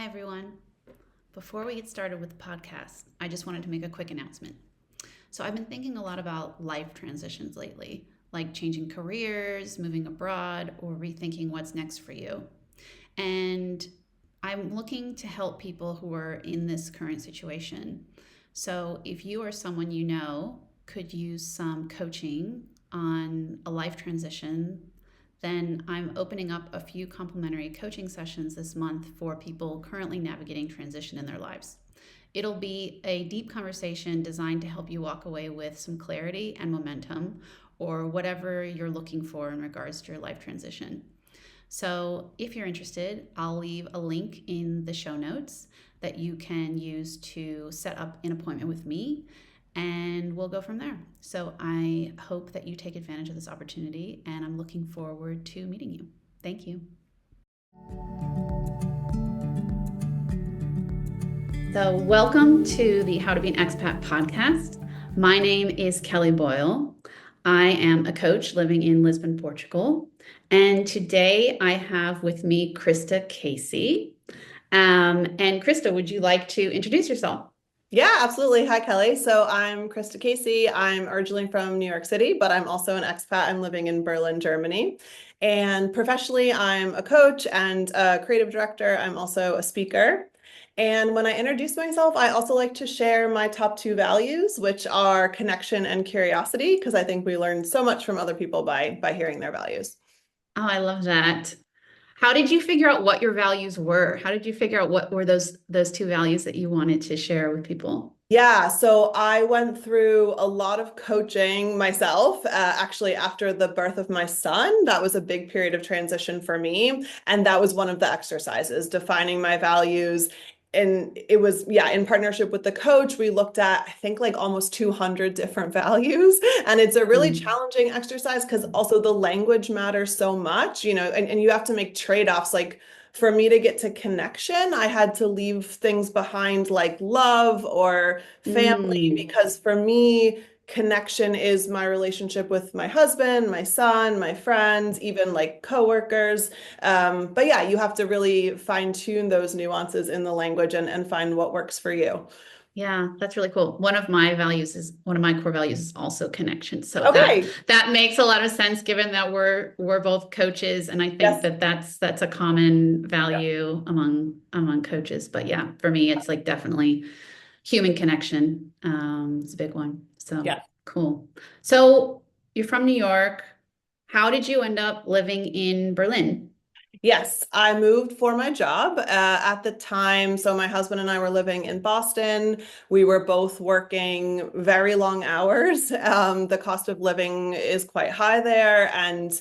everyone. Before we get started with the podcast, I just wanted to make a quick announcement. So, I've been thinking a lot about life transitions lately, like changing careers, moving abroad, or rethinking what's next for you. And I'm looking to help people who are in this current situation. So, if you or someone you know could use some coaching on a life transition, then I'm opening up a few complimentary coaching sessions this month for people currently navigating transition in their lives. It'll be a deep conversation designed to help you walk away with some clarity and momentum, or whatever you're looking for in regards to your life transition. So if you're interested, I'll leave a link in the show notes that you can use to set up an appointment with me, and we'll go from there. So I hope that you take advantage of this opportunity, and I'm looking forward to meeting you. Thank you. So welcome to the How to Be an Expat podcast. My name is Kelly Boyle. I am a coach living in Lisbon, Portugal. And today I have with me Krista Casey. And Krista, would you like to introduce yourself? Yeah, absolutely. Hi, Kelly. So I'm Krista Casey. I'm originally from New York City, but I'm also an expat. I'm living in Berlin, Germany. And professionally, I'm a coach and a creative director. I'm also a speaker. And when I introduce myself, I also like to share my top two values, which are connection and curiosity, because I think we learn so much from other people by hearing their values. Oh, I love that. How did you figure out what your values were? How did you figure out what were those two values that you wanted to share with people? Yeah, so I went through a lot of coaching myself, actually after the birth of my son. That was a big period of transition for me. And that was one of the exercises, defining my values. And it was, yeah, in partnership with the coach, we looked at, I think, like almost 200 different values. And it's a really challenging exercise because also the language matters so much, and you have to make trade-offs. Like, for me to get to connection, I had to leave things behind like love or family, because for me, connection is my relationship with my husband, my son, my friends, even like coworkers. But yeah, you have to really fine tune those nuances in the language and find what works for you. Yeah, that's really cool. One of my core values is also connection. So Okay. that makes a lot of sense given that we're both coaches, and I think Yes. that's a common value among coaches. But yeah, for me it's like definitely human connection. It's a big one. So Yeah. cool. So you're from New York. How did you end up living in Berlin? Yes, I moved for my job at the time. So my husband and I were living in Boston. We were both working very long hours. The cost of living is quite high there, and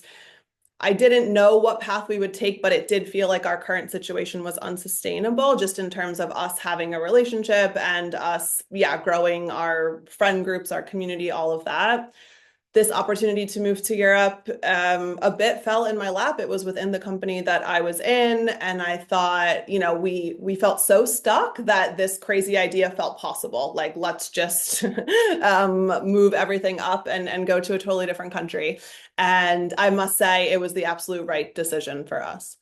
I didn't know what path we would take, but it did feel like our current situation was unsustainable, just in terms of us having a relationship and us, yeah, growing our friend groups, our community, all of that. This opportunity to move to Europe a bit fell in my lap. It was within the company that I was in, and I thought, we felt so stuck that this crazy idea felt possible. Like, let's just move everything up and go to a totally different country. And I must say, it was the absolute right decision for us.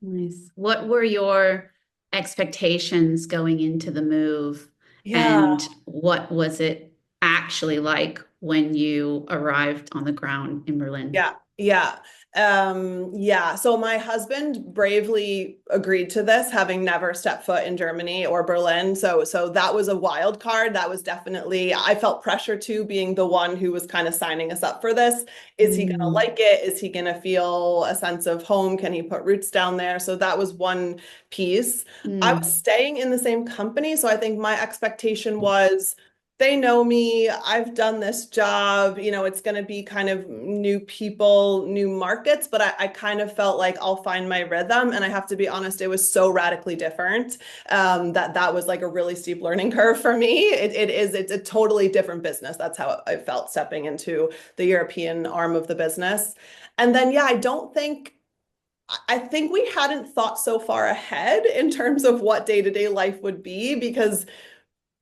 Nice. What were your expectations going into the move, Yeah. and what was it actually like when you arrived on the ground in Berlin? Yeah, yeah. Yeah. So my husband bravely agreed to this, having never stepped foot in Germany or Berlin. So that was a wild card. That was definitely, I felt pressure to being the one who was kind of signing us up for this. Is he gonna like it? Is he gonna feel a sense of home? Can he put roots down there? So that was one piece. I was staying in the same company, so I think my expectation was, they know me, I've done this job, it's going to be kind of new people, new markets, but I kind of felt like I'll find my rhythm. And I have to be honest, it was so radically different that was like a really steep learning curve for me. It's a totally different business. That's how I felt stepping into the European arm of the business. And then, yeah, I think we hadn't thought so far ahead in terms of what day-to-day life would be, because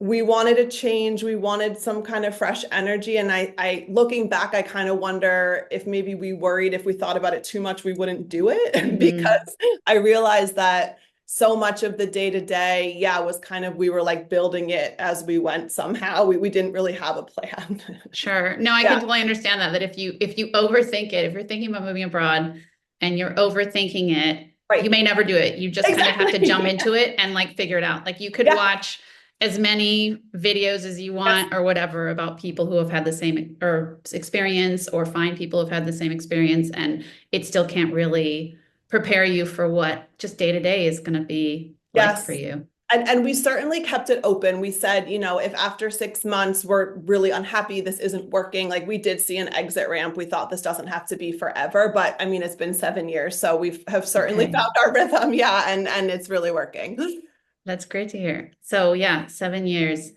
we wanted a change. We wanted some kind of fresh energy. And I looking back, I kind of wonder if maybe we worried if we thought about it too much, we wouldn't do it because I realized that so much of the day to day, yeah, was kind of, we were like building it as we went somehow. We didn't really have a plan. Sure. No, I can Yeah, totally understand that if you overthink it, if you're thinking about moving abroad and you're overthinking it, you right. may never do it. You just kind of have to jump Exactly. into it and like figure it out. Like you could Yeah. watch as many videos as you Yes. want or whatever about people who have had the same or experience or find people who've had the same experience and it still can't really prepare you for what just day to day is going to be like for Yes. you. And we certainly kept it open. We said, if after 6 months we're really unhappy, this isn't working, like we did see an exit ramp. We thought this doesn't have to be forever, but I mean, it's been 7 years, so we have certainly Okay. found our rhythm. Yeah, and it's really working. That's great to hear. So yeah, 7 years.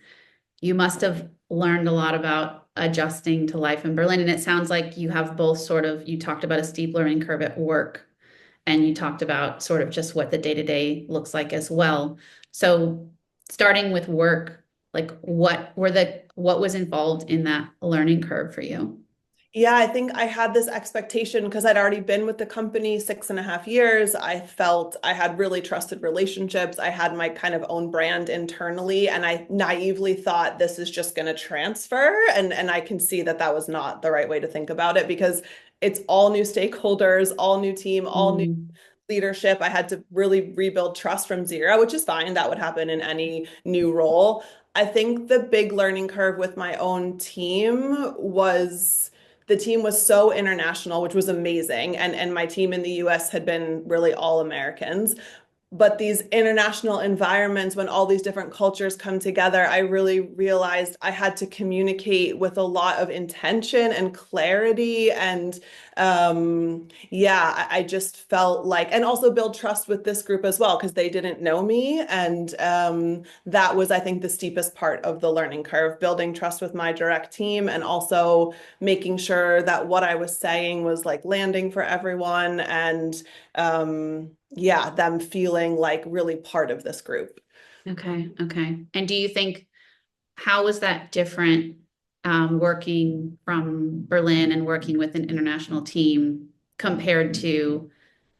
You must have learned a lot about adjusting to life in Berlin. And it sounds like you have both sort of, you talked about a steep learning curve at work, and you talked about sort of just what the day to day looks like as well. So, starting with work, like what was involved in that learning curve for you? Yeah, I think I had this expectation because I'd already been with the company 6.5 years. I felt I had really trusted relationships. I had my kind of own brand internally, and I naively thought this is just going to transfer. And I can see that that was not the right way to think about it because it's all new stakeholders, all new team, all new Mm, leadership. I had to really rebuild trust from zero, which is fine. That would happen in any new role. I think the big learning curve with my own team was the team was so international, which was amazing. And my team in the US had been really all Americans. But these international environments, when all these different cultures come together, I really realized I had to communicate with a lot of intention and clarity. And yeah, I just felt like, and also build trust with this group as well, because they didn't know me. And that was, I think, the steepest part of the learning curve, building trust with my direct team and also making sure that what I was saying was like landing for everyone. And yeah, them feeling like really part of this group. okay, okay. And do you think how was that different working from Berlin and working with an international team compared to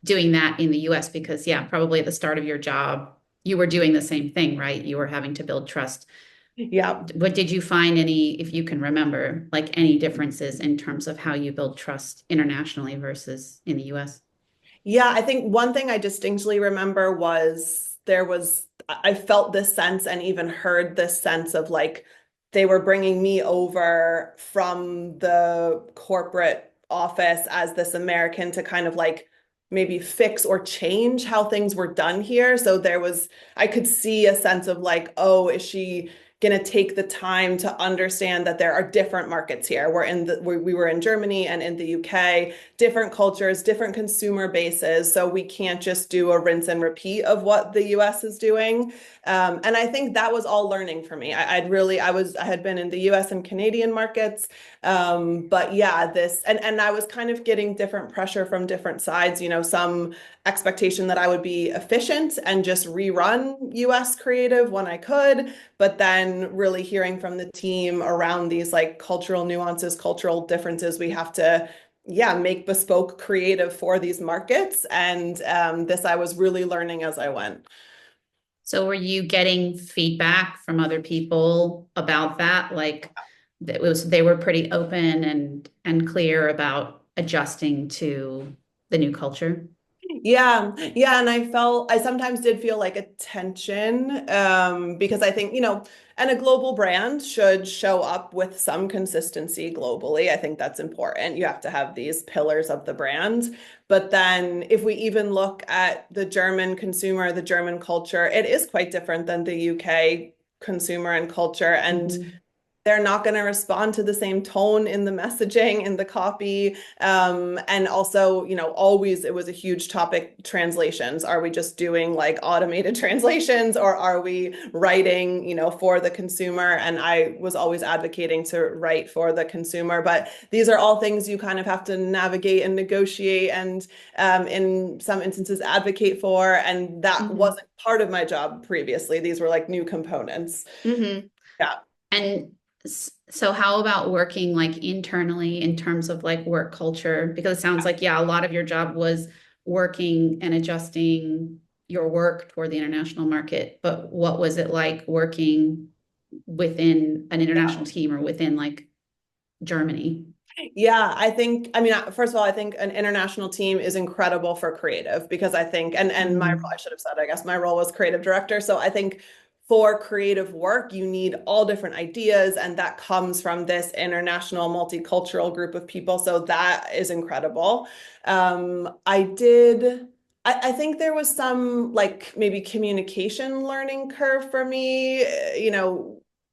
doing that in the US? Because, yeah, probably at the start of your job, you were doing the same thing, right? You were having to build trust. Yeah. What did you find any, if you can remember, like any differences in terms of how you build trust internationally versus in the US? Yeah, I think one thing I distinctly remember was I felt this sense and even heard this sense of like they were bringing me over from the corporate office as this American to kind of like maybe fix or change how things were done here. So I could see a sense of like, oh, is she going to take the time to understand that there are different markets here? We were in Germany and in the UK, different cultures, different consumer bases. So we can't just do a rinse and repeat of what the US is doing. And I think that was all learning for me. I had been in the US and Canadian markets. But yeah, and I was kind of getting different pressure from different sides, some expectation that I would be efficient and just rerun US creative when I could, but then really hearing from the team around these like cultural nuances, cultural differences we have to yeah, make bespoke creative for these markets. And this I was really learning as I went. So were you getting feedback from other people about that? Like that was they were pretty open and clear about adjusting to the new culture. Yeah, yeah, and I sometimes did feel like a tension because I think, and a global brand should show up with some consistency globally. I think that's important. You have to have these pillars of the brand. But then if we even look at the German consumer, the German culture, it is quite different than the UK consumer and culture. And Mhm. they're not going to respond to the same tone in the messaging, in the copy. And also, always it was a huge topic, translations. Are we just doing like automated translations or are we writing, for the consumer? And I was always advocating to write for the consumer. But these are all things you kind of have to navigate and negotiate and in some instances advocate for. And that Mhm. wasn't part of my job previously. These were like new components. Mhm. Yeah. And so how about working like internally in terms of like work culture? Because it sounds like, yeah, a lot of your job was working and adjusting your work toward the international market, but what was it like working within an international team or within like Germany? Yeah, I mean, first of all, I think an international team is incredible for creative because I think, and my role, Mm, I should have said, I guess my role was creative director. So I think for creative work, you need all different ideas, and that comes from this international, multicultural group of people. So that is incredible. I did. I think there was some like maybe communication learning curve for me,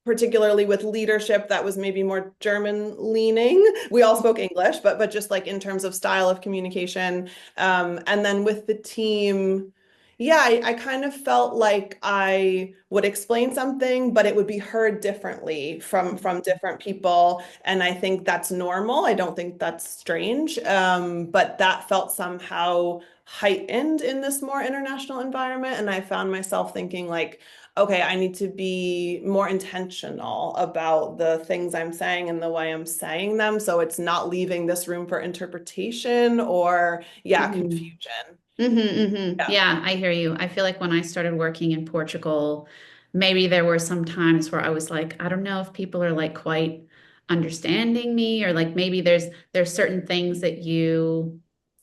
particularly with leadership that was maybe more German leaning. We all spoke English, but just like in terms of style of communication. And then with the team, yeah, I kind of felt like I would explain something, but it would be heard differently from different people. And I think that's normal. I don't think that's strange. But that felt somehow heightened in this more international environment. And I found myself thinking like, okay, I need to be more intentional about the things I'm saying and the way I'm saying them. So it's not leaving this room for interpretation or, yeah, mhm. confusion. Yeah. Yeah, I hear you. I feel like when I started working in Portugal, maybe there were some times where I was like, I don't know if people are like quite understanding me, or like maybe there's certain things that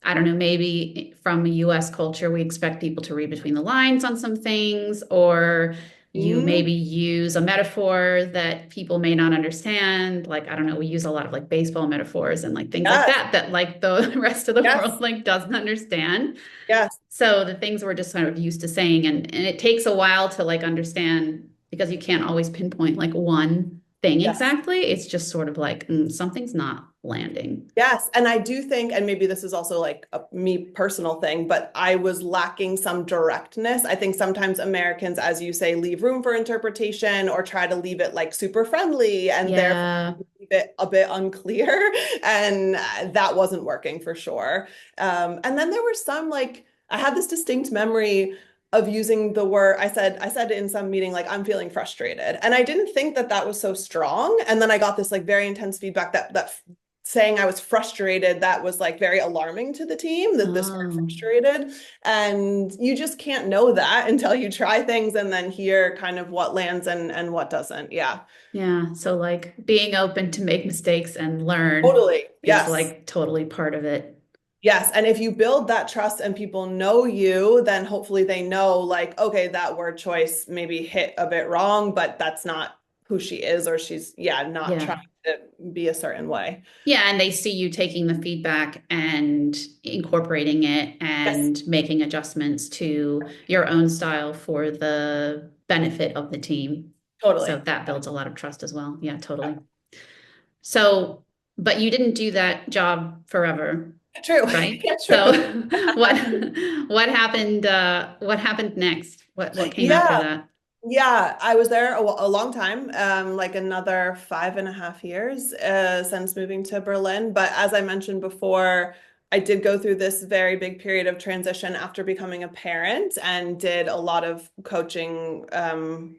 I don't know, maybe from a US culture, we expect people to read between the lines on some things, or you Mm, maybe use a metaphor that people may not understand. Like, I don't know, we use a lot of like baseball metaphors and like things like yes, that like the rest of the yes, world like doesn't understand. yes, So the things we're just sort of used to saying, and it takes a while to like understand because you can't always pinpoint like one thing yes. exactly. It's just sort of like something's not landing. Yes, and I do think, and maybe this is also like a me personal thing, but I was lacking some directness. I think sometimes Americans, as you say, leave room for interpretation or try to leave it like super friendly and therefore Yeah. leave it a bit unclear. And that wasn't working for sure. And then there were some like, I had this distinct memory of using the word I said in some meeting like I'm feeling frustrated, and I didn't think that that was so strong, and then I got this like very intense feedback that saying I was frustrated, that was like very alarming to the team, that this word Oh, frustrated. And you just can't know that until you try things and then hear kind of what lands and what doesn't. Yeah. yeah. So like being open to make mistakes and learn Totally. is Yes. like totally part of it. Yes. And if you build that trust and people know you, then hopefully they know, like, okay, that word choice maybe hit a bit wrong, but that's not who she is, or she's, yeah, not trying Yeah. to be a certain way. Yeah, and they see you taking the feedback and incorporating it Yes, and making adjustments to your own style for the benefit of the team. So totally. that builds a lot of trust as well. Yeah, totally. So, but you didn't do that job forever, True. right? Yeah, So true. what what happened next? What came after Yeah. that? Yeah, I was there a long time, like another 5.5 years since moving to Berlin. But as I mentioned before, I did go through this very big period of transition after becoming a parent and did a lot of coaching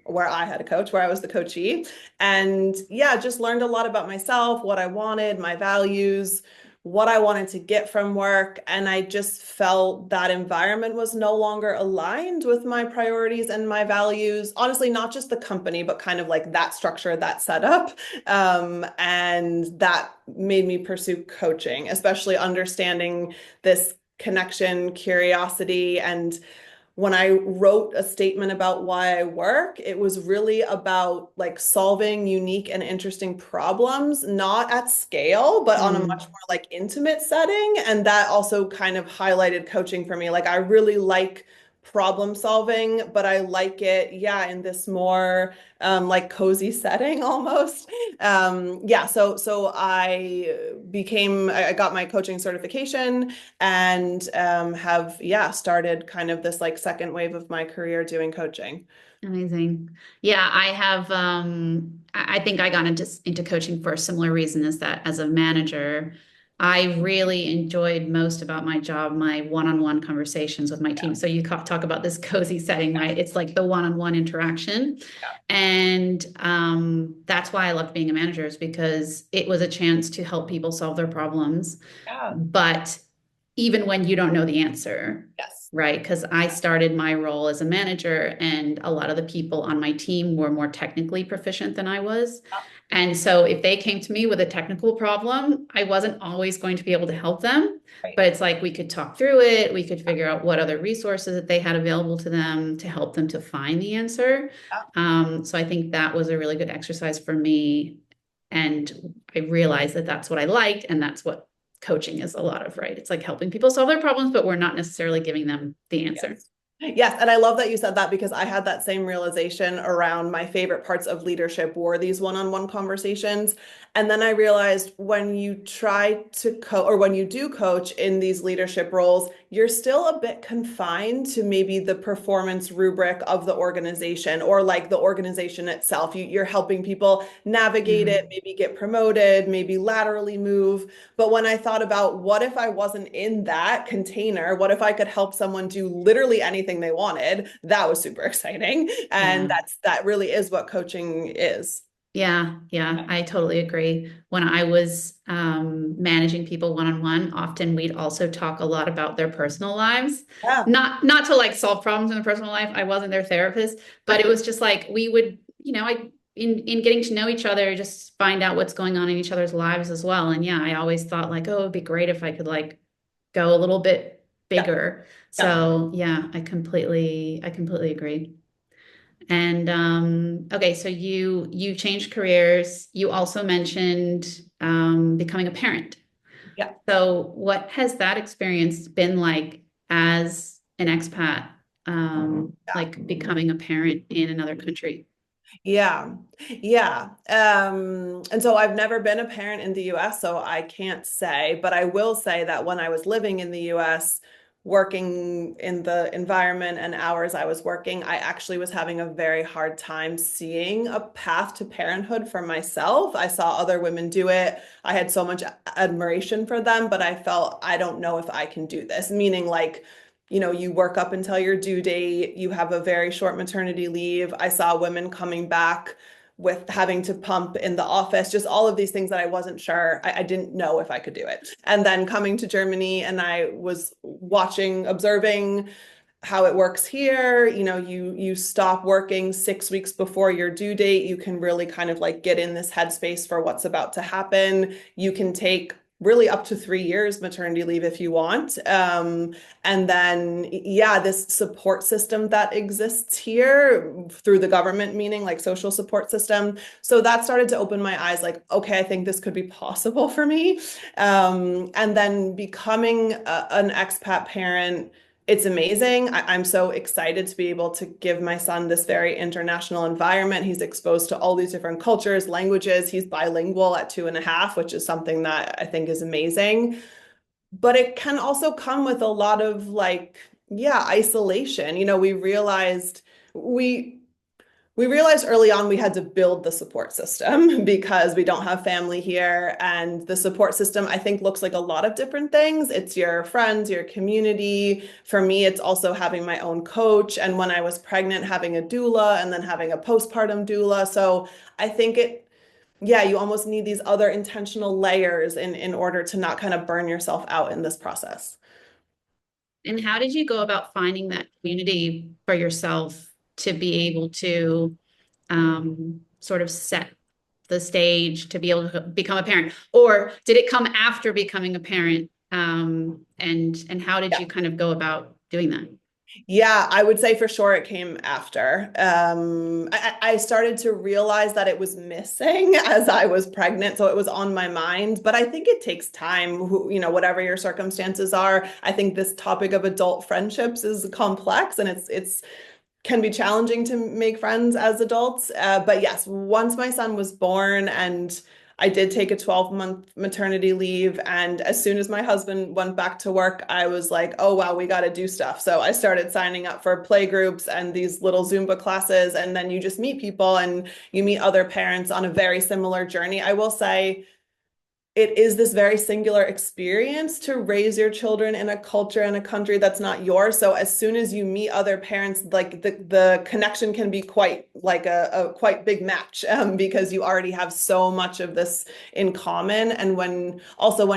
where I had a coach, where I was the coachee. And yeah, just learned a lot about myself, what I wanted, my values, what I wanted to get from work. And I just felt that environment was no longer aligned with my priorities and my values. Honestly, not just the company, but kind of like that structure, that setup. And that made me pursue coaching, especially understanding this connection, curiosity, and when I wrote a statement about why I work, it was really about like solving unique and interesting problems, not at scale, but on a much Mm, more like intimate setting. And that also kind of highlighted coaching for me. Like I really like problem solving, but I like it, yeah, in this more like cozy setting almost. Yeah, so I got my coaching certification and have, yeah, started kind of this like second wave of my career doing coaching. amazing. Yeah, I have I think I got into coaching for a similar reason, is that as a manager, I really enjoyed most about my job, my one-on-one conversations with my team. So you talk about this cozy setting, right? It's like the one-on-one interaction. And that's why I loved being a manager, is because it was a chance to help people solve their problems. Yeah. But even when you don't know the answer, right? Because I started my role as a manager, and a lot of the people on my team were more technically proficient than I was. And so if they came to me with a technical problem, I wasn't always going to be able to help them. Right. But it's like we could talk through it. We could figure out what other resources that they had available to them to help them to find the answer. So I think that was a really good exercise for me. And I realized that that's what I liked, and that's what coaching is a lot of, right? It's like helping people solve their problems, but we're not necessarily giving them the answer. Yes. Yes, and I love that you said that because I had that same realization around my favorite parts of leadership were these one-on-one conversations. And then I realized when you try to coach or when you do coach in these leadership roles, you're still a bit confined to maybe the performance rubric of the organization or like the organization itself. You're helping people navigate it, maybe get promoted, maybe laterally move. But when I thought about what if I wasn't in that container, what if I could help someone do literally anything they wanted, that was super exciting. And Yeah. that really is what coaching is. Yeah, I totally agree. When I was managing people one-on-one, often we'd also talk a lot about their personal lives. Yeah. Not to like solve problems in their personal life. I wasn't their therapist, but it was just like we would, I in getting to know each other, just find out what's going on in each other's lives as well. And yeah, I always thought like, oh, it'd be great if I could like go a little bit Yeah. bigger. Yeah. So yeah, I completely agree. And okay, so you changed careers. You also mentioned becoming a parent. Yeah. So what has that experience been like as an expat, like becoming a parent in another country? Yeah. Yeah. And so I've never been a parent in the US, so I can't say, but I will say that when I was living in the US, working in the environment and hours I was working, I actually was having a very hard time seeing a path to parenthood for myself. I saw other women do it. I had so much admiration for them, but I felt I don't know if I can do this, meaning like you work up until your due date, you have a very short maternity leave. I saw women coming back with having to pump in the office, just all of these things that I wasn't sure. I didn't know if I could do it. And then coming to Germany, and I was watching, observing how it works here. You stop working 6 weeks before your due date. You can really kind of like get in this headspace for what's about to happen. You can take really up to 3 years maternity leave if you want. And then, yeah, this support system that exists here through the government, meaning like social support system. So that started to open my eyes like, okay, I think this could be possible for me. And then becoming an expat parent, it's amazing. I'm so excited to be able to give my son this very international environment. He's exposed to all these different cultures, languages. He's bilingual at 2.5, which is something that I think is amazing. But it can also come with a lot of like, yeah, isolation. We realized early on we had to build the support system because we don't have family here. And the support system, I think, looks like a lot of different things. It's your friends, your community. For me, it's also having my own coach. And when I was pregnant, having a doula and then having a postpartum doula. So I think yeah, you almost need these other intentional layers in order to not kind of burn yourself out in this process. And how did you go about finding that community for yourself to be able to sort of set the stage to be able to become a parent? Or did it come after becoming a parent? And how did you kind of go about doing that? Yeah, I would say for sure it came after. I started to realize that it was missing as I was pregnant, so it was on my mind. But I think it takes time, whatever your circumstances are. I think this topic of adult friendships is complex and it's can be challenging to make friends as adults. But yes, once my son was born and I did take a 12-month maternity leave. And as soon as my husband went back to work, I was like, oh, wow, we got to do stuff. So I started signing up for play groups and these little Zumba classes. And then you just meet people and you meet other parents on a very similar journey. I will say, it is this very singular experience to raise your children in a culture and a country that's not yours. So as soon as you meet other parents, like the connection can be quite like a quite big match, because you already have so much of this in common. And when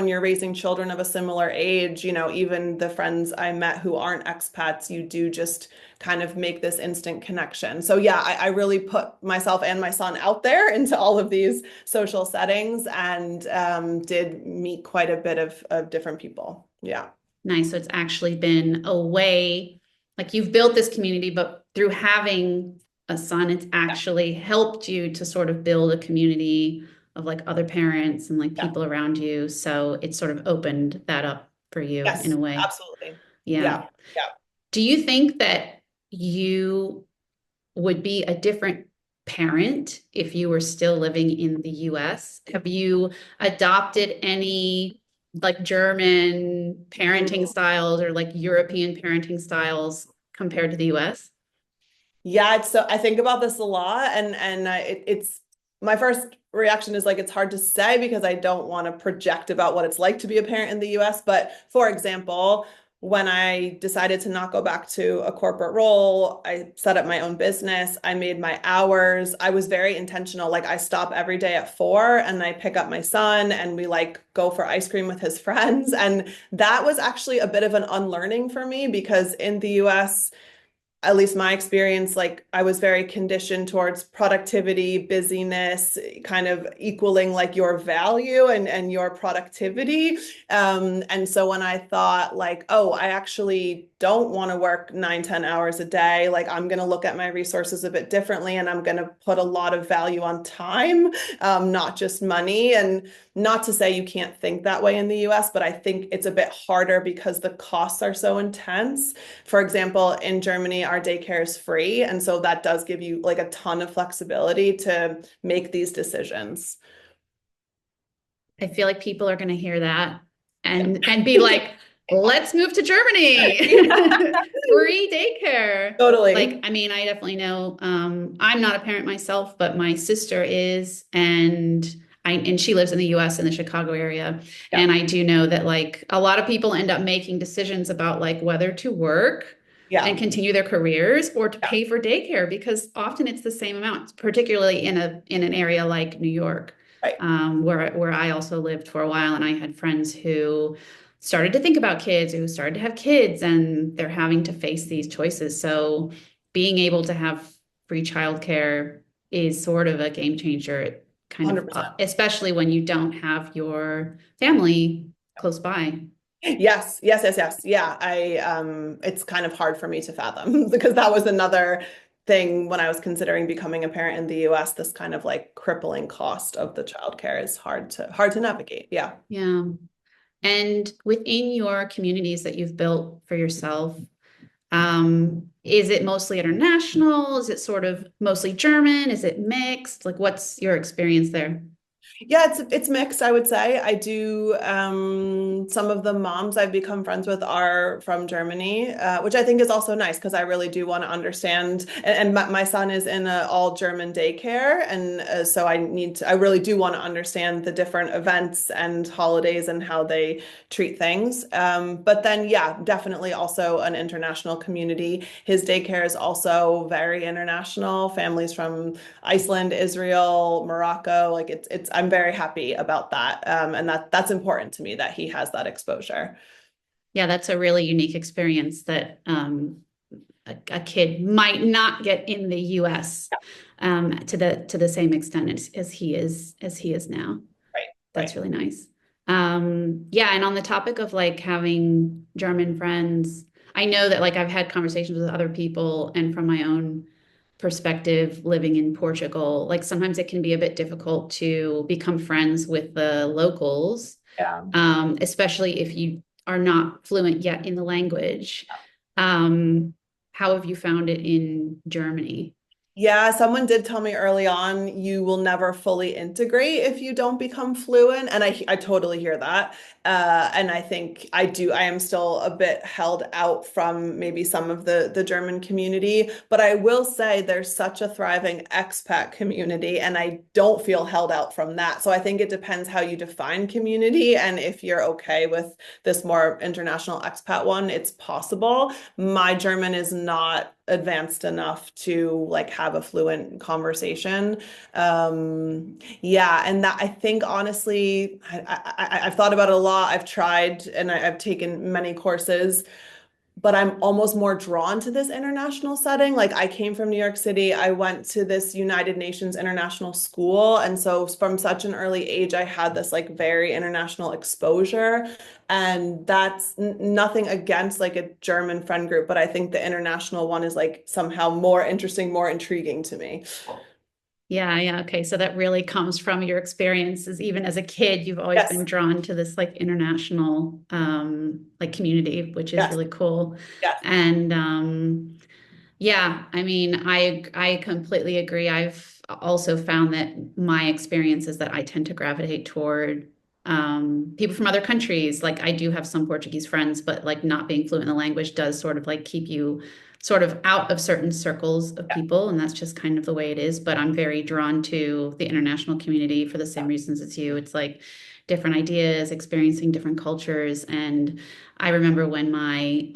you're raising children of a similar age, even the friends I met who aren't expats, you do just kind of make this instant connection. So yeah, I really put myself and my son out there into all of these social settings, and did meet quite a bit of different people. Yeah. Nice. So it's actually been a way, like you've built this community, but through having a son, it's actually helped you to sort of build a community of like other parents and like Yeah. people around you. So it sort of opened that up for you in Yes, a way. absolutely. Yeah. Yeah. Yeah. Do you think that you would be a different parent if you were still living in the US? Have you adopted any like German parenting styles or like European parenting styles compared to the US? Yeah, so I think about this a lot, and it's my first reaction is like it's hard to say because I don't want to project about what it's like to be a parent in the US. But for example, when I decided to not go back to a corporate role, I set up my own business. I made my hours. I was very intentional. Like I stop every day at 4 and I pick up my son and we like go for ice cream with his friends. And that was actually a bit of an unlearning for me because in the US, at least my experience, like I was very conditioned towards productivity, busyness, kind of equaling like your value and your productivity. And so when I thought like, oh, I actually don't want to work 9, 10 hours a day, like I'm going to look at my resources a bit differently and I'm going to put a lot of value on time, not just money. And not to say you can't think that way in the US, but I think it's a bit harder because the costs are so intense. For example, in Germany, our daycare is free. And so that does give you like a ton of flexibility to make these decisions. I feel like people are going to hear that and be like, let's move to Germany. Free daycare. Like, Totally. I mean, I definitely know I'm not a parent myself, but my sister is, and she lives in the US in the Chicago area. Yeah. And I do know that like a lot of people end up making decisions about like whether to work and Yeah. continue their careers or to Yeah. pay for daycare because often it's the same amount, particularly in an area like New York, Right. where I also lived for a while, and I had friends who started to think about kids, who started to have kids, and they're having to face these choices. So being able to have free childcare is sort of a game changer, kind of, 100%. especially when you don't have your family close by. Yes, yes, yes, yes. Yeah, it's kind of hard for me to fathom because that was another thing when I was considering becoming a parent in the US, this kind of like crippling cost of the childcare is hard to navigate. Yeah. Yeah. And within your communities that you've built for yourself, is it mostly international? Is it sort of mostly German? Is it mixed? Like, what's your experience there? Yeah, it's mixed, I would say. I do some of the moms I've become friends with are from Germany, which I think is also nice because I really do want to understand. And my son is in an all German daycare, and so I really do want to understand the different events and holidays and how they treat things. But then, yeah, definitely also an international community. His daycare is also very international. Families from Iceland, Israel, Morocco, like it's I'm very happy about that. And that's important to me that he has that exposure. Yeah, that's a really unique experience that a kid might not get in the US to the same extent as he is now. Right, That's right. really nice. Yeah, and on the topic of like having German friends, I know that like I've had conversations with other people and from my own perspective living in Portugal, like sometimes it can be a bit difficult to become friends with the locals, Yeah. especially if you are not fluent yet in the language. Um, how have you found it in Germany? Yeah, someone did tell me early on you will never fully integrate if you don't become fluent, and I totally hear that. And I think I am still a bit held out from maybe some of the German community, but I will say there's such a thriving expat community, and I don't feel held out from that. So I think it depends how you define community, and if you're okay with this more international expat one, it's possible. My German is not advanced enough to like have a fluent conversation. Yeah, and that I think honestly, I've thought about it a lot. I've tried and I've taken many courses, but I'm almost more drawn to this international setting. Like I came from New York City, I went to this United Nations international school. And so from such an early age, I had this like very international exposure. And that's nothing against like a German friend group, but I think the international one is like somehow more interesting, more intriguing to me. Yeah, yeah. Okay. So that really comes from your experiences. Even as a kid, you've always Yes, been drawn to this like international like community, which is yes, really cool. yes. And yeah, I mean, I completely agree. I've also found that my experience is that I tend to gravitate toward people from other countries. Like I do have some Portuguese friends, but like not being fluent in the language does sort of like keep you sort of out of certain circles of people, and that's just kind of the way it is. But I'm very drawn to the international community for the same reasons as you. It's like different ideas, experiencing different cultures, and I remember when my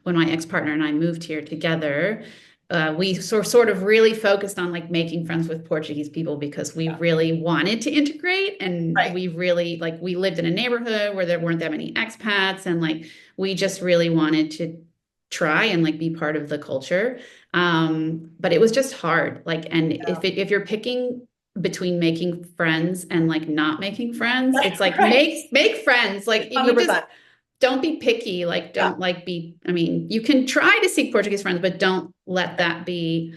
ex-partner and I moved here together, we sort of really focused on like making friends with Portuguese people because we Yeah. really wanted to integrate, and Right. we really like we lived in a neighborhood where there weren't that many expats, and like we just really wanted to try and like be part of the culture. But it was just hard. Like, and Yeah. if you're picking between making friends and like not making friends, it's like Right. make friends. Like if you just 100%. don't be picky, like Yeah. don't like be, I mean, you can try to seek Portuguese friends, but don't let Right. that be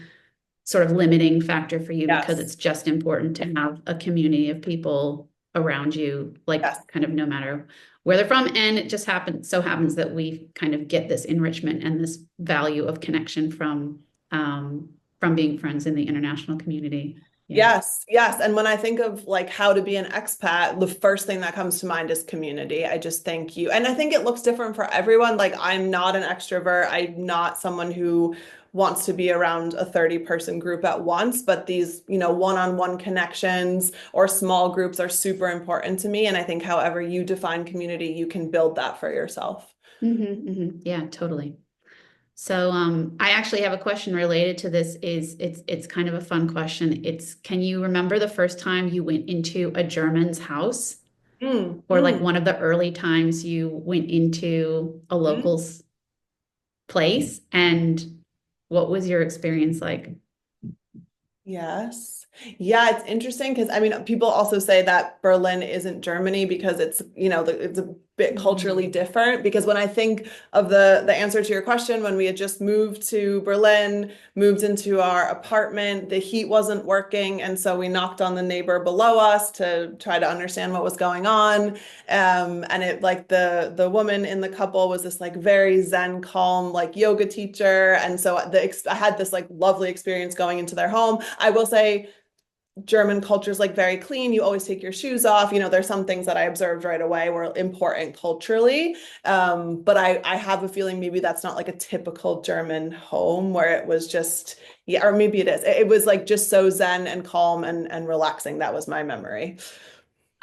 sort of limiting factor for you because Yes. it's just important to have a community of people around you, like Yes. kind of no matter where they're from. And it just happens that we kind of get this enrichment and this value of connection from being friends in the international community. Yeah. Yes, yes. And when I think of like how to be an expat, the first thing that comes to mind is community. I just think you, and I think it looks different for everyone. Like I'm not an extrovert. I'm not someone who wants to be around a 30-person group at once, but these, one-on-one connections or small groups are super important to me. And I think however you define community, you can build that for yourself. Yeah, totally. So I actually have a question related to this. It's kind of a fun question. It's can you remember the first time you went into a German's house, Mm, or like mm, one of the early times you went into a mm. local's place, and what was your experience like? Yes. Yeah, it's interesting because I mean, people also say that Berlin isn't Germany because it's a bit culturally Mm. different. Because when I think of the answer to your question, when we had just moved to Berlin, moved into our apartment, the heat wasn't working, and so we knocked on the neighbor below us to try to understand what was going on. And it like the woman in the couple was this like very Zen, calm, like yoga teacher. And so I had this like lovely experience going into their home. I will say German culture is like very clean. You always take your shoes off. There's some things that I observed right away were important culturally. But I have a feeling maybe that's not like a typical German home where it was just, yeah, or maybe it is. It was like just so zen and calm and relaxing. That was my memory.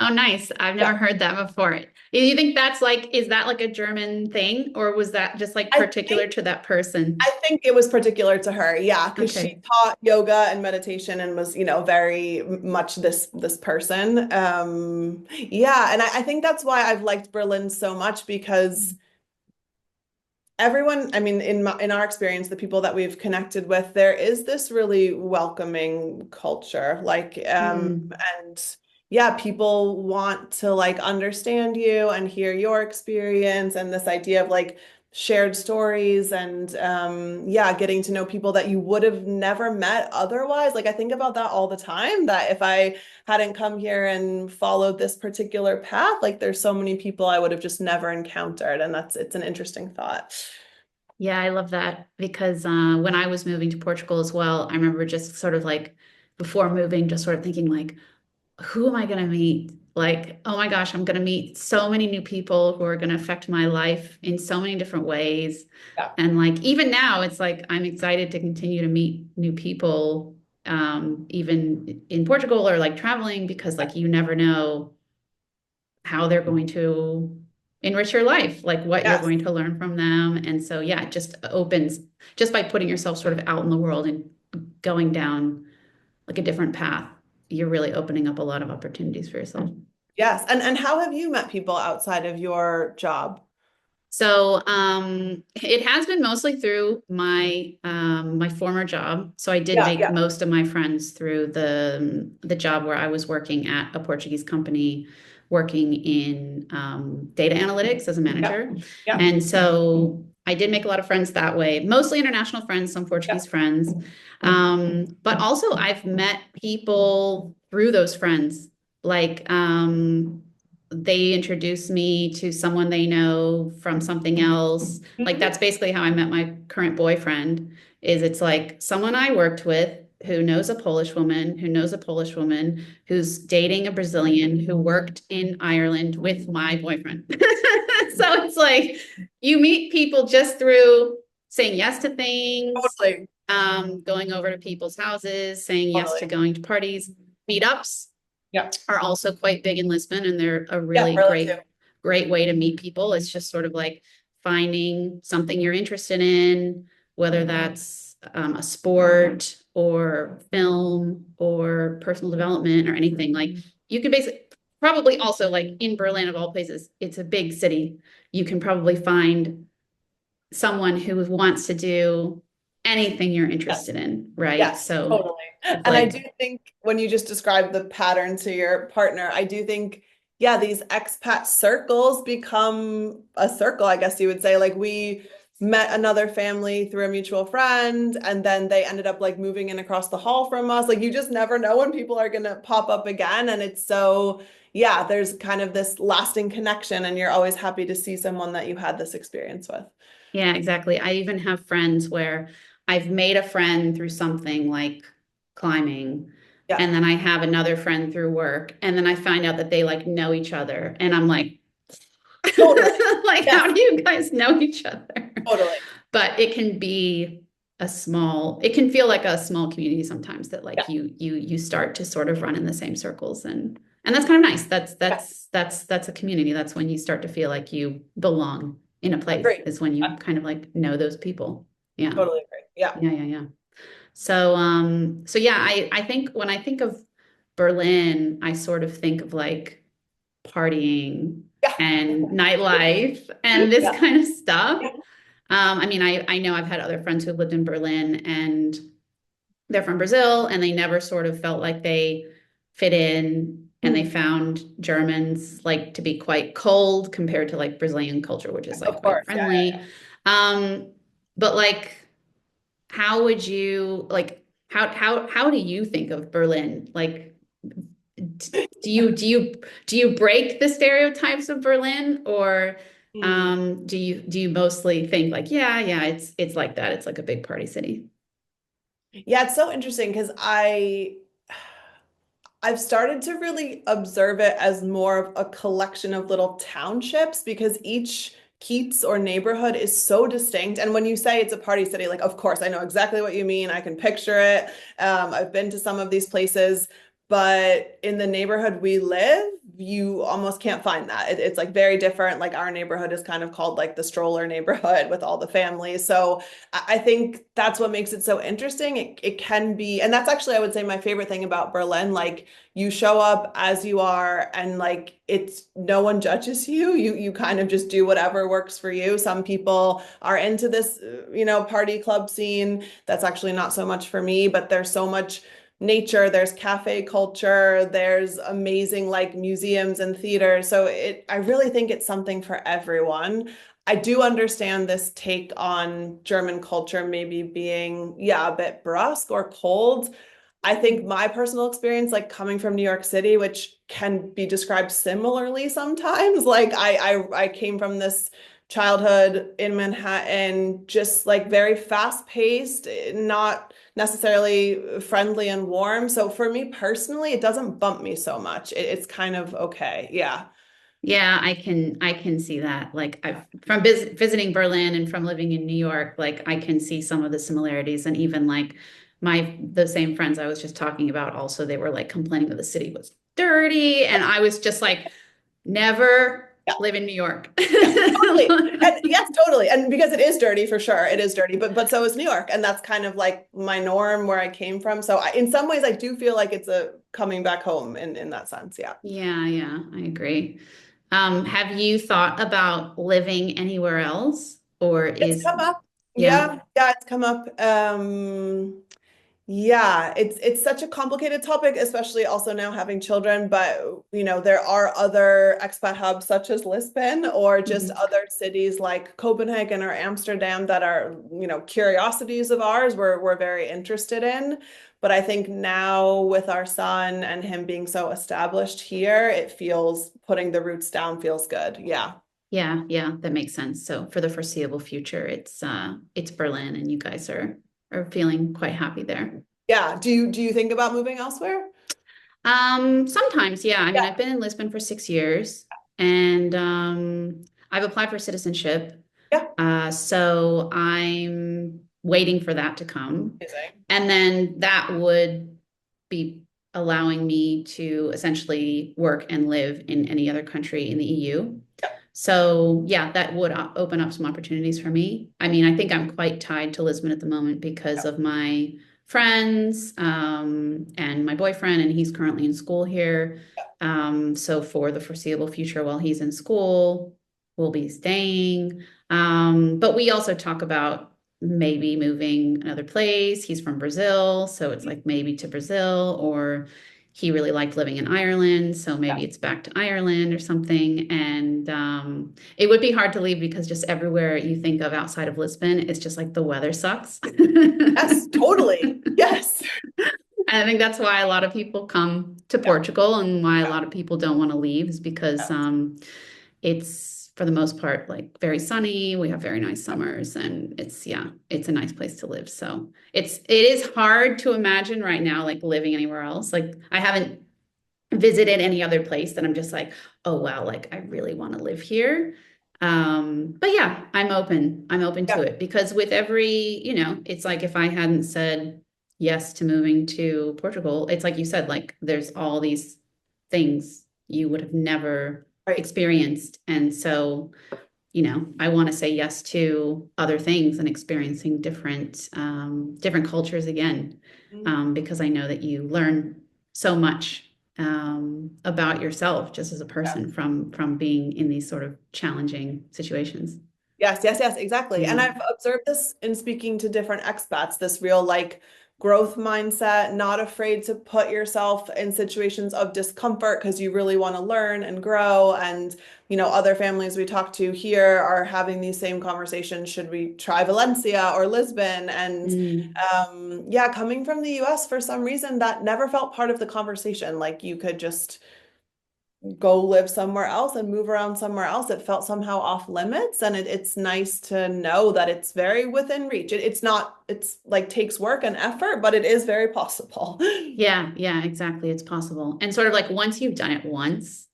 Oh, nice. I've Yeah. never heard that before. Do you think that's like, is that like a German thing, or was that just like I particular think to that person? I think it was particular to her, yeah, because she Okay. taught yoga and meditation and was, very much this person. Yeah, and I think that's why I've liked Berlin so much because everyone, I mean, in our experience, the people that we've connected with, there is this really welcoming culture, like, Mm. and yeah, people want to like understand you and hear your experience and this idea of like shared stories and yeah, getting to know people that you would have never met otherwise. Like I think about that all the time, that if I hadn't come here and followed this particular path, like there's so many people I would have just never encountered, and it's an interesting thought. Yeah, I love that because when I was moving to Portugal as well, I remember just sort of like before moving, just sort of thinking like, who am I going to meet? Like, oh my gosh, I'm going to meet so many new people who are going to affect my life in so many different ways. Yeah. And like, even now, it's like I'm excited to continue to meet new people, even in Portugal or like traveling, because like you never know how they're going to enrich your life, like what you're Yes. going to learn from them. And so, yeah, it just opens just by putting yourself sort of out in the world and going down like a different path, you're really opening up a lot of opportunities for yourself. Yes. And how have you met people outside of your job? So it has been mostly through my former job. So I did Yeah, make yeah, most of my friends through the job where I was working at a Portuguese company, working in data analytics as a yeah, manager. yeah, And so I did make a lot of friends that way, mostly international friends, some yeah. Portuguese friends. But also I've met people through those friends, like they introduced me to someone they know from something else. Like Mhm. that's basically how I met my current boyfriend. Is it's like someone I worked with who knows a Polish woman, who knows a Polish woman, who's dating a Brazilian who worked in Ireland with my boyfriend. So it's like you meet people just through saying yes to things, Totally, going over to people's houses, saying yes to totally. going to parties, meetups Yeah, are also quite big in Lisbon, and they're a yeah, really really too. great way to meet people. It's just sort of like finding something you're interested in, whether that's a sport or film or personal development or anything. Like you could basically probably also like in Berlin of all places, it's a big city. You can probably find someone who wants to do anything you're Yes, interested in, right? yes, So totally. it's And I like do think when you just described the pattern to your partner, I do think, yeah, these expat circles become a circle, I guess you would say. Like we met another family through a mutual friend, and then they ended up like moving in across the hall from us. Like you just never know when people are going to pop up again. And it's so, yeah, there's kind of this lasting connection, and you're always happy to see someone that you had this experience with. yeah, exactly. I even have friends where I've made a friend through something like climbing, Yeah, and then I have another friend through work, and then I find out that they like know each other, and I'm like, totally. like, Yes, how do you guys know each other? totally. But it can be it can feel like a small community sometimes that Yeah, like you start to sort of run in the same circles and that's kind of nice. yeah, That's a community. That's when you start to feel like you belong in a place agree. is when you I kind of like know those people. Yeah. totally agree. Yeah. Yeah. So so yeah, I think when I think of Berlin, I sort of think of like partying Yeah. and nightlife and this Yeah. kind of stuff. Yeah. I mean, I know I've had other friends who lived in Berlin and they're from Brazil and they never sort of felt like they fit in and they Mm. found Germans like to be quite cold compared to like Brazilian culture, which is like Of quite course. Yeah. friendly. But like, how would you like how do you think of Berlin? Like, do you break the stereotypes of Berlin or Yeah. Mm. do you mostly think like yeah it's like that it's like a big party city. Yeah, it's so interesting because I've started to really observe it as more of a collection of little townships because each Keats or neighborhood is so distinct. And when you say it's a party city, like, of course, I know exactly what you mean. I can picture it. I've been to some of these places, but in the neighborhood we live, you almost can't find that. It's like very different. Like our neighborhood is kind of called like the stroller neighborhood with all the families. So I think that's what makes it so interesting. It can be, and that's actually, I would say, my favorite thing about Berlin. Like you show up as you are and like it's no one judges you. You kind of just do whatever works for you. Some people are into this, party club scene. That's actually not so much for me, but there's so much nature, there's cafe culture, there's amazing like museums and theaters. So I really think it's something for everyone. I do understand this take on German culture maybe being, yeah, a bit brusque or cold. I think my personal experience, like coming from New York City, which can be described similarly sometimes, like I came from this childhood in Manhattan, just like very fast paced, not necessarily friendly and warm. So for me personally, it doesn't bump me so much. It's kind of okay. Yeah. Yeah, I can see that. Like I've from visiting Berlin and from living in New York, like I can see some of the similarities. And even like the same friends I was just talking about also, they were like complaining that the city was dirty. And I was just like, never Yeah. live in New York. Yes, totally. And yes, totally. And because it is dirty for sure, it is dirty, but so is New York. And that's kind of like my norm where I came from. So in some ways I do feel like it's a coming back home in that sense. Yeah. Yeah, yeah, I agree. Have you thought about living anywhere else or It's is, come up. yeah, Yeah, it's come up. Yeah, it's such a complicated topic, especially also now having children. But there are other expat hubs such as Lisbon or just mhm. other cities like Copenhagen or Amsterdam that are, curiosities of ours we're very interested in. But I think now with our son and him being so established here, it feels putting the roots down feels good. Yeah. Yeah, yeah, that makes sense. So for the foreseeable future, it's Berlin and you guys are feeling quite happy there. Yeah. Do you think about moving elsewhere? Sometimes, yeah. I mean, Yeah. I've been in Lisbon for 6 years and I've applied for citizenship. Yeah. So I'm waiting for that to come. Amazing. And then that would be allowing me to essentially work and live in any other country in the EU. So yeah, that would open up some opportunities for me. I mean, I think I'm quite tied to Lisbon at the moment because of my friends and my boyfriend, and he's currently in school here. So for the foreseeable future, while he's in school, we'll be staying. But we also talk about maybe moving another place. He's from Brazil, so it's like maybe to Brazil, or he really liked living in Ireland, so Yeah. maybe it's back to Ireland or something. And it would be hard to leave because just everywhere you think of outside of Lisbon, it's just like the weather sucks. Yes, totally. Yes. And I think that's why a lot of people come to Yeah. Portugal and why a Yeah. lot of people don't want to leave is because Yeah. it's for the most part like very sunny. We have very nice summers and it's a nice place to live. So it is hard to imagine right now like living anywhere else. Like I haven't visited any other place that I'm just like, oh wow, like I really want to live here. But yeah, I'm open. I'm open to Yeah. it because with every, it's like if I hadn't said yes to moving to Portugal, it's like you said, like there's all these things you would have never Right. experienced. And so, I want to say yes to other things and experiencing different cultures again, Mhm. because I know that you learn so much about yourself just as a Yeah. person from being in these sort of challenging situations. Yes, yes, yes, exactly. And Yeah. I've observed this in speaking to different expats, this real like growth mindset, not afraid to put yourself in situations of discomfort because you really want to learn and grow. And, other families we talk to here are having these same conversations. Should we try Valencia or Lisbon? And Mm. yeah, coming from the US for some reason that never felt part of the conversation. Like you could just go live somewhere else and move around somewhere else. It felt somehow off limits. And it's nice to know that it's very within reach. It's not, it's like takes work and effort, but it is very possible. Yeah, yeah, exactly. It's possible. And sort of like once you've done it once,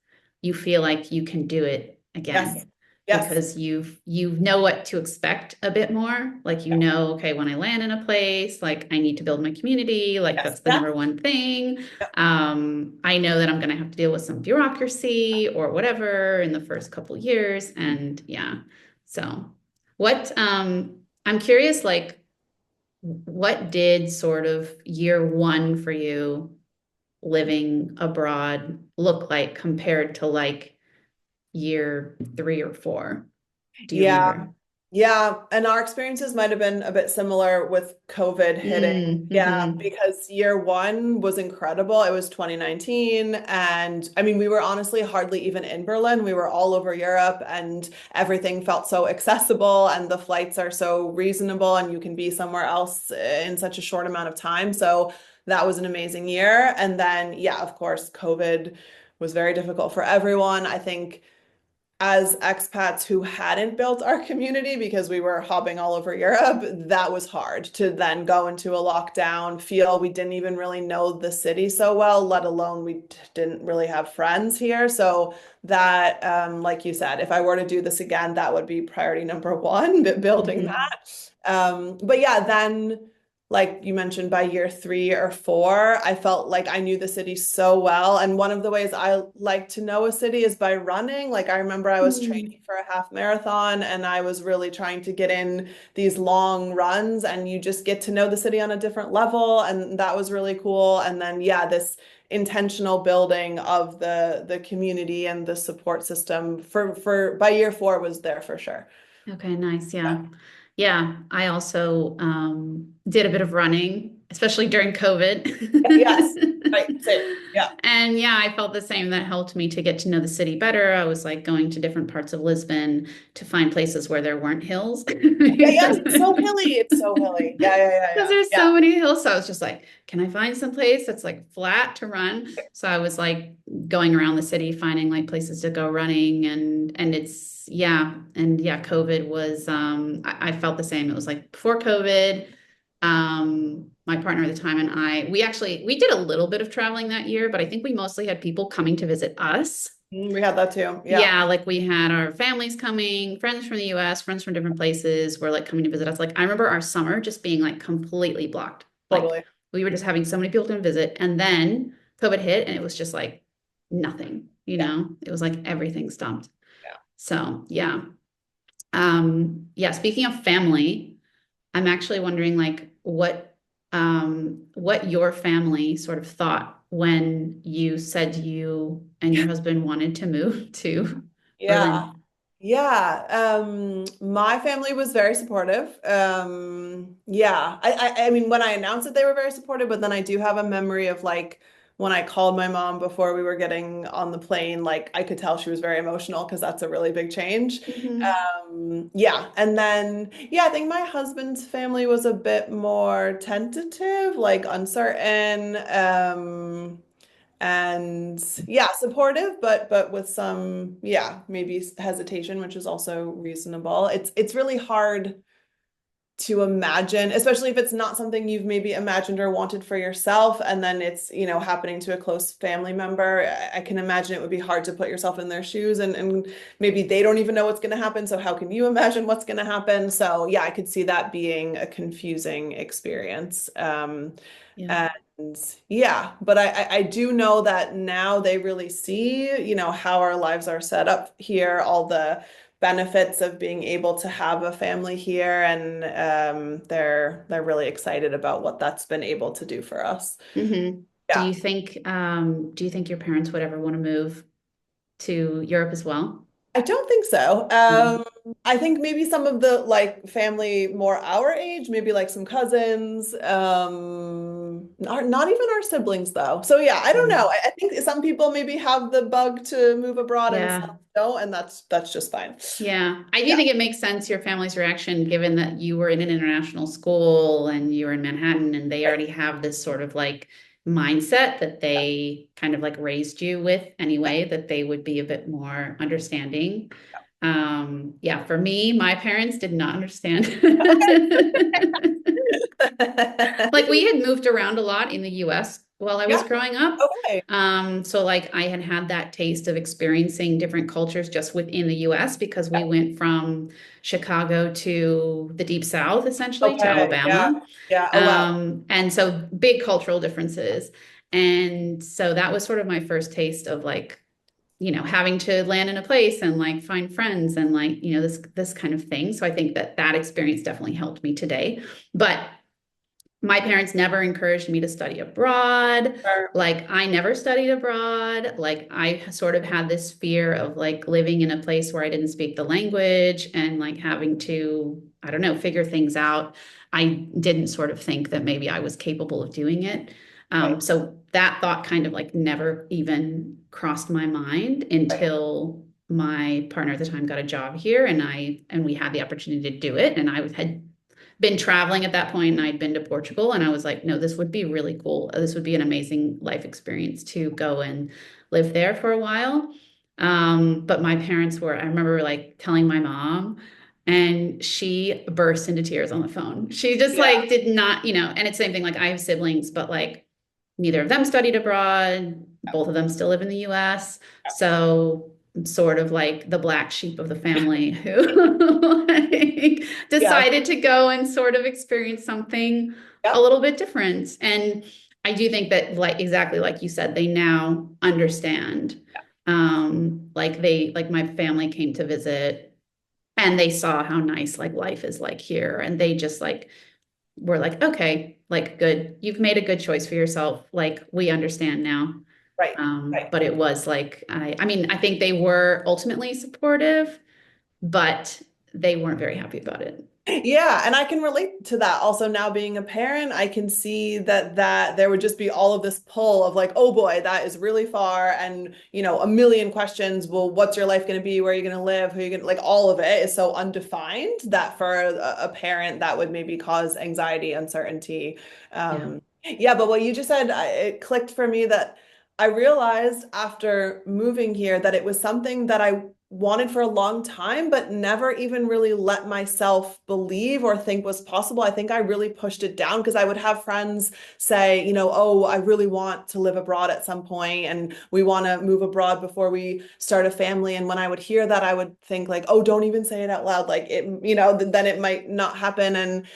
you feel like you can do it again Yes. Yes. because you know what to expect a bit more. Like Yeah. okay, when I land in a place, like I need to build my community, like Yes. that's the Yeah. number one thing. Yeah. I know that I'm gonna have to deal with some bureaucracy or whatever in the first couple years. And yeah. So what I'm curious, like what did sort of year one for you living abroad look like compared to like year 3 or 4? Do you Yeah. remember? Yeah, and our experiences might have been a bit similar with COVID hitting. Yeah, Mm-hmm. because year one was incredible. It was 2019. And I mean, we were honestly hardly even in Berlin. We were all over Europe and everything felt so accessible and the flights are so reasonable and you can be somewhere else in such a short amount of time. So that was an amazing year. And then, yeah, of course, COVID was very difficult for everyone. I think as expats who hadn't built our community because we were hopping all over Europe, that was hard to then go into a lockdown, feel we didn't even really know the city so well, let alone we didn't really have friends here. So that, like you said, if I were to do this again, that would be priority number one, building Mhm. that. But yeah, then like you mentioned, by year 3 or 4, I felt like I knew the city so well. And one of the ways I like to know a city is by running. Like I remember I was Mm. training for a half marathon and I was really trying to get in these long runs, and you just get to know the city on a different level. And that was really cool. And then, yeah, this intentional building of the community and the support system for by year 4 was there for sure. Okay, nice. Yeah. Yeah. I also did a bit of running, especially during Yes, COVID. right. Same. Yeah. And yeah, I felt the same. That helped me to get to know the city better. I was like going to different parts of Lisbon to find places where there weren't hills. Yeah, yes, it's so hilly. It's so hilly. Yeah, yeah, yeah, Because yeah. there's Yeah. so many hills. So I was just like, can I find some place that's like flat to run? So I was like going around the city, finding like places to go running, and it's COVID was I felt the same. It was like before COVID. My partner at the time and we did a little bit of traveling that year, but I think we mostly had people coming to visit us. We had that too. Yeah, Yeah, like we had our families coming, friends from the US, friends from different places were like coming to visit us. Like I remember our summer just being like completely blocked. Like totally. we were just having so many people come visit. And then COVID hit and it was just like nothing, Yeah, It was like everything stopped. yeah. So yeah. Yeah, speaking of family, I'm actually wondering like what your family sort of thought when you said you and your husband wanted to move to Yeah. Berlin. Yeah. My family was very supportive. Yeah. I mean, when I announced it, they were very supportive, but then I do have a memory of like when I called my mom before we were getting on the plane, like I could tell she was very emotional because that's a really big change. Mhm. Yeah. And then, yeah, I think my husband's family was a bit more tentative, like uncertain. And yeah, supportive, but with some, yeah, maybe hesitation, which is also reasonable. It's really hard to imagine, especially if it's not something you've maybe imagined or wanted for yourself, and then it's, happening to a close family member. I can imagine it would be hard to put yourself in their shoes, and maybe they don't even know what's going to happen. So how can you imagine what's going to happen? So yeah, I could see that being a confusing experience. Yeah. And yeah, but I do know that now they really see, how our lives are set up here, all the benefits of being able to have a family here, and they're really excited about what that's been able to do for us. Hmm. Yeah. Do you think your parents would ever want to move to Europe as well? I don't think so. No. I think maybe some of the like family more our age, maybe like some cousins, not even our siblings though. So yeah, I don't Yeah. know. I think some people maybe have the bug to move abroad and Yeah. some don't, and that's just fine. Yeah. I do Yeah, think it makes sense your family's reaction given that you were in an international school and you were in Manhattan and they right. already have this sort of like mindset that they kind of like raised you with anyway, that they would be a bit more understanding. Yeah, for me, my parents did not understand. Like we had moved around a lot in the US while I was Yeah. growing up. Okay. So like I had had that taste of experiencing different cultures just within the US because Yeah. we went from Chicago to the deep South, essentially to Okay. Yeah. Alabama. Yeah. Oh wow. And so big cultural differences. And so that was sort of my first taste of like, having to land in a place and like find friends and like, this kind of thing. So I think that that experience definitely helped me today. But my parents never encouraged me to study abroad. Sure. Like I never studied abroad. Like I sort of had this fear of like living in a place where I didn't speak the language and like having to, I don't know, figure things out. I didn't sort of think that maybe I was capable of doing it. Right. So that thought kind of like never even crossed my mind Right. until my partner at the time got a job here and we had the opportunity to do it. And I had been traveling at that point and I'd been to Portugal and I was like, no, this would be really cool. This would be an amazing life experience to go and live there for a while. But my parents were, I remember like telling my mom, and she burst into tears on the phone. She just Yeah. like did not, and it's the same thing. Like I have siblings, but like neither of them studied abroad. Both of them still live in the US. So I'm sort of like the black sheep of the family who like Yeah. decided to go and sort of experience something a Yep. little bit different. And I do think that, like exactly like you said, they now understand. Like my family came to visit and they saw how nice like life is like here, and they just like were like, okay, like good, you've made a good choice for yourself. Like we understand now. Right. Right. But it was like I mean, I think they were ultimately supportive, but they weren't very happy about it. Yeah, and I can relate to that. Also, now being a parent, I can see that there would just be all of this pull of like, oh boy, that is really far, and a million questions. Well, what's your life going to be? Where are you going to live? Who are you going to like? All of it is so undefined that for a parent that would maybe cause anxiety, uncertainty. Yeah. Yeah, but what you just said, it clicked for me that I realized after moving here that it was something that I wanted for a long time, but never even really let myself believe or think was possible. I think I really pushed it down because I would have friends say, oh, I really want to live abroad at some point and we want to move abroad before we start a family. And when I would hear that, I would think like, oh, don't even say it out loud. Like it, then it might not happen. And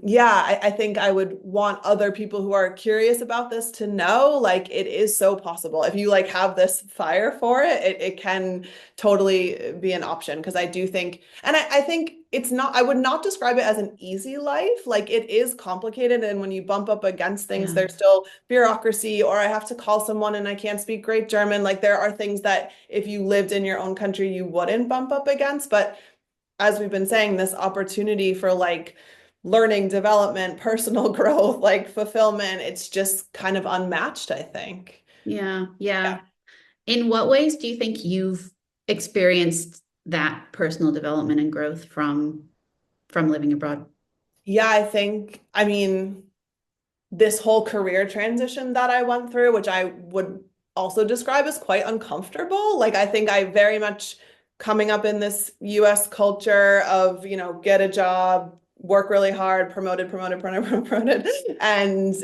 yeah, I think I would want other people who are curious about this to know like it is so possible. If you like have this fire for it, it can totally be an option because I do think, and I think it's not, I would not describe it as an easy life. Like it is complicated. And when you bump up against things, Yeah. there's still bureaucracy, or I have to call someone and I can't speak great German. Like there are things that if you lived in your own country, you wouldn't bump up against. But as we've been saying, this opportunity for like learning, development, personal growth, like fulfillment, it's just kind of unmatched, I think. Yeah. Yeah. Yeah. In what ways do you think you've experienced that personal development and growth from living abroad? Yeah, I mean, this whole career transition that I went through, which I would also describe as quite uncomfortable. Like, I think I very much coming up in this US culture of, get a job, work really hard, promoted, and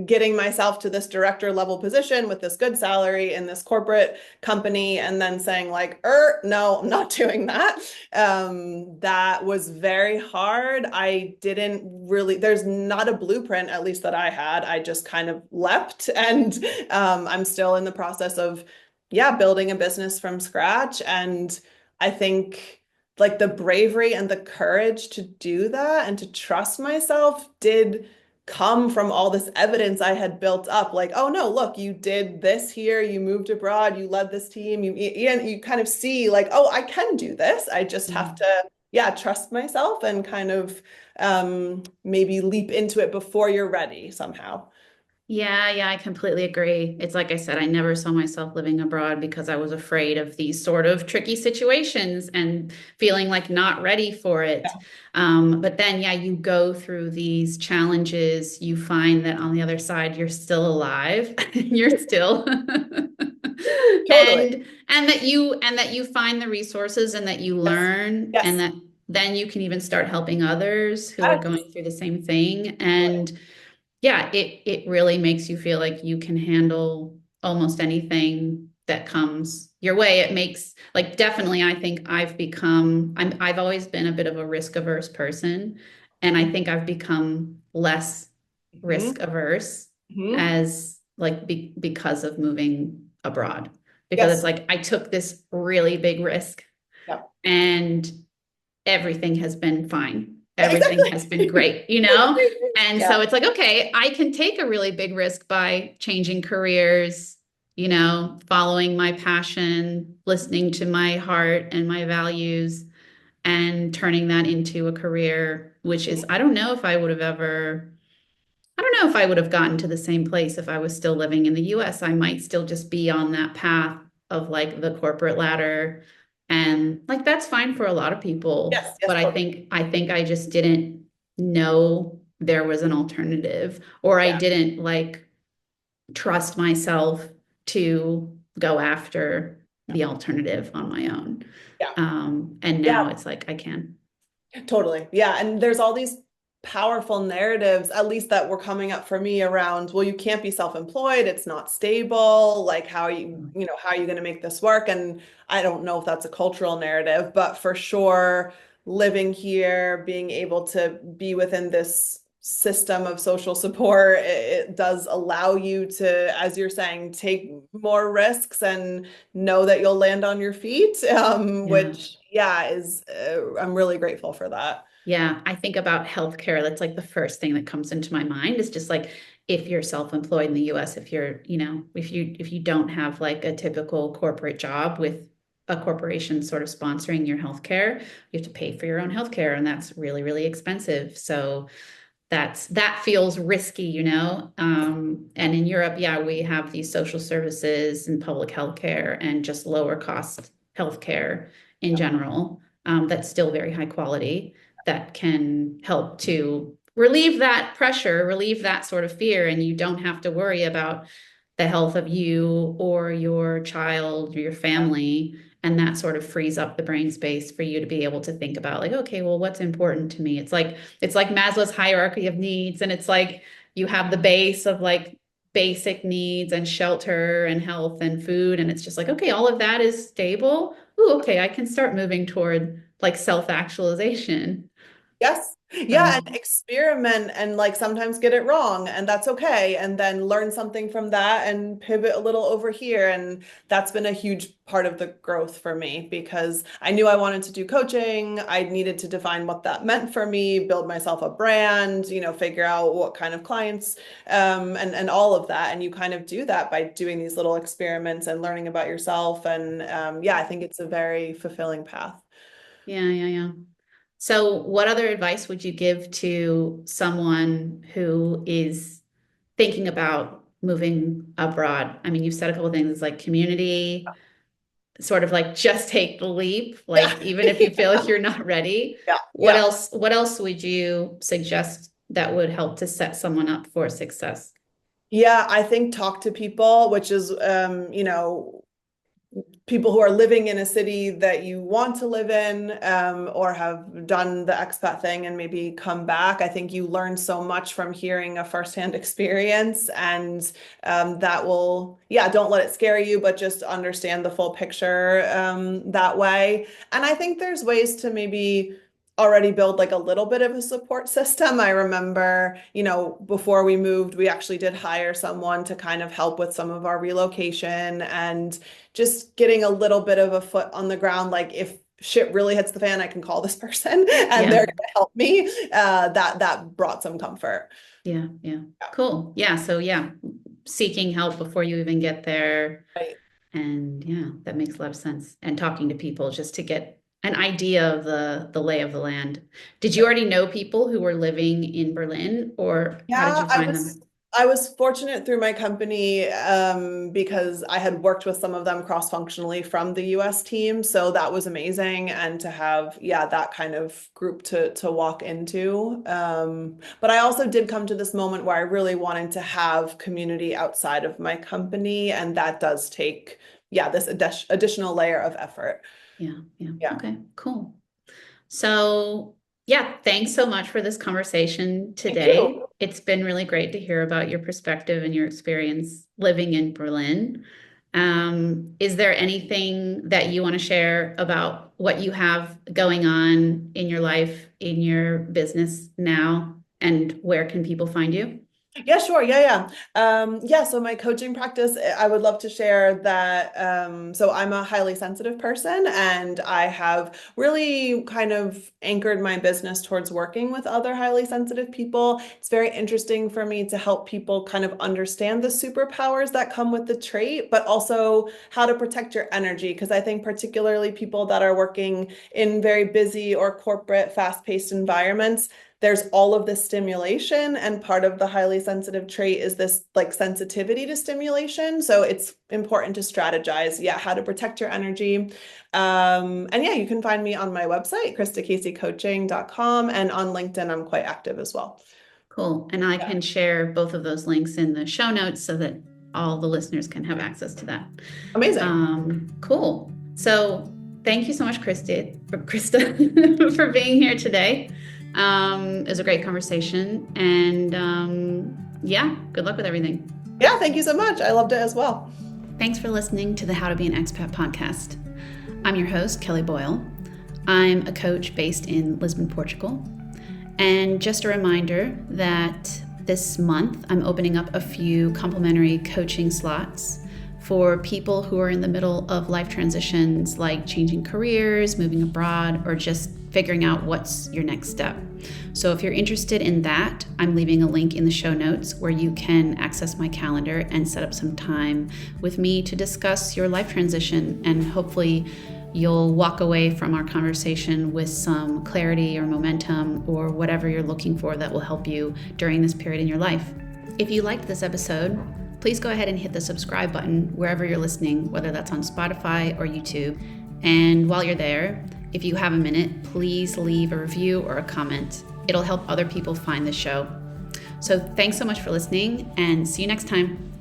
getting myself to this director level position with this good salary in this corporate company, and then saying, like, no, I'm not doing that. That was very hard. I didn't really, there's not a blueprint, at least that I had. I just kind of leapt, and I'm still in the process of, yeah, building a business from scratch. And I think like the bravery and the courage to do that and to trust myself did come from all this evidence I had built up. Like, oh no, look, you did this here, you moved abroad, you led this team, you kind of see like, oh, I can do this. I just have Mm. to, yeah, trust myself and kind of maybe leap into it before you're ready somehow. Yeah, yeah, I completely agree. It's like I said, I never saw myself living abroad because I was afraid of these sort of tricky situations and feeling like not ready for it. But then, yeah, you go through these challenges, you find that on the other side, you're still alive, you're still Totally. and that you find the resources and that you Yes. learn, and Yes. that then you can even start helping others who are Yes. going through the same thing. And yeah, it really makes you feel like you can handle almost anything that comes your way. It makes like definitely I think I've always been a bit of a risk averse person, and I think I've become less Hmm. risk averse Hmm. as like because of moving abroad, because it's Yes. like I took this really big risk Yeah. and everything has been fine. Everything Exactly. has been great. And Yeah. so it's like, okay, I can take a really big risk by changing careers, following my passion, listening to my heart and my values, and turning that into a career, which is, I don't know if I would have gotten to the same place if I was still living in the US. I might still just be on that path of like the corporate ladder. And like that's fine for a lot of people, Yes. but Yes. I think I just didn't know there was an alternative, or I Yeah. didn't like trust myself to go after the alternative on my own. Yeah. And Yeah. now it's like I can. Totally. Yeah. And there's all these powerful narratives, at least that were coming up for me around, well, you can't be self-employed. It's not stable. Like, how are how are you going to make this work? And I don't know if that's a cultural narrative, but for sure, living here, being able to be within this system of social support, it does allow you to, as you're saying, take more risks and know that you'll land on your feet, Yeah. which, yeah, is, I'm really grateful for that. Yeah, I think about healthcare. That's like the first thing that comes into my mind is just like if you're self-employed in the US, if you're, if you don't have like a typical corporate job with a corporation sort of sponsoring your healthcare, you have to pay for your own healthcare, and that's really, really expensive. So that feels risky, and in Europe, yeah, we have these social services and public healthcare and just lower cost healthcare in general, that's still very high quality, that can help to relieve that pressure, relieve that sort of fear, and you don't have to worry about the health of you or your child or your family. And that sort of frees up the brain space for you to be able to think about, like, okay, well, what's important to me? It's like Maslow's hierarchy of needs, and it's like you have the base of like basic needs and shelter and health and food, and it's just like, okay, all of that is stable. Ooh, okay, I can start moving toward like self-actualization. Yes. Yeah, So and experiment and like sometimes get it wrong, and that's okay. And then learn something from that and pivot a little over here. And that's been a huge part of the growth for me because I knew I wanted to do coaching. I needed to define what that meant for me, build myself a brand, figure out what kind of clients, and all of that. And you kind of do that by doing these little experiments and learning about yourself. And yeah, I think it's a very fulfilling path. yeah, yeah, yeah. So what other advice would you give to someone who is thinking about moving abroad? I mean, you've said a couple of things like community, sort of like just take the leap, Yeah. like even if you feel like you're not ready. Yeah. What Yeah. else, what else would you suggest that would help to set someone up for success? Yeah, I think talk to people, which is, people who are living in a city that you want to live in, or have done the expat thing and maybe come back. I think you learn so much from hearing a firsthand experience, and that will, yeah, don't let it scare you, but just understand the full picture that way. And I think there's ways to maybe already build like a little bit of a support system. I remember, before we moved, we actually did hire someone to kind of help with some of our relocation and just getting a little bit of a foot on the ground. Like if shit really hits the fan, I can call this person and Yeah, they're going to help me. That brought some comfort. yeah, yeah. Yeah. Cool. Yeah. So yeah, seeking help before you even get there. Right. And yeah, that makes a lot of sense. And talking to people just to get an idea of the lay of the land. Did you already know people who were living in Berlin, or how did Yeah, you I find was them? I was fortunate through my company, because I had worked with some of them cross-functionally from the US team. So that was amazing. And to have, yeah, that kind of group to walk into. But I also did come to this moment where I really wanted to have community outside of my company. And that does take, yeah, this additional layer of effort. Yeah, yeah. Yeah. Okay, cool. So, yeah, thanks so much for this conversation Thank today. you. It's been really great to hear about your perspective and your experience living in Berlin. Is there anything that you want to share about what you have going on in your life, in your business now, and where can people find you? Yeah, sure. Yeah, yeah. Yeah, so my coaching practice, I would love to share that. So I'm a highly sensitive person, and I have really kind of anchored my business towards working with other highly sensitive people. It's very interesting for me to help people kind of understand the superpowers that come with the trait, but also how to protect your energy. Because I think particularly people that are working in very busy or corporate, fast-paced environments, there's all of this stimulation, and part of the highly sensitive trait is this like sensitivity to stimulation. So it's important to strategize, yeah, how to protect your energy. And yeah, you can find me on my website, KristaCaseyCoaching.com, and on LinkedIn, I'm quite active as well. Cool. And I Yeah. can share both of those links in the show notes so that all the listeners can have access to that. Amazing. Cool. So thank you so much, Krista, for being here today. It was a great conversation, and yeah, good luck with everything. Yeah, thank you so much. I loved it as well. Thanks for listening to the How to Be an Expat podcast. I'm your host, Kelly Boyle. I'm a coach based in Lisbon, Portugal. And just a reminder that this month I'm opening up a few complimentary coaching slots for people who are in the middle of life transitions, like changing careers, moving abroad, or just figuring out what's your next step. So if you're interested in that, I'm leaving a link in the show notes where you can access my calendar and set up some time with me to discuss your life transition, and hopefully you'll walk away from our conversation with some clarity or momentum or whatever you're looking for that will help you during this period in your life. If you liked this episode, please go ahead and hit the subscribe button wherever you're listening, whether that's on Spotify or YouTube. And while you're there, if you have a minute, please leave a review or a comment. It'll help other people find the show. So thanks so much for listening, and see you next time.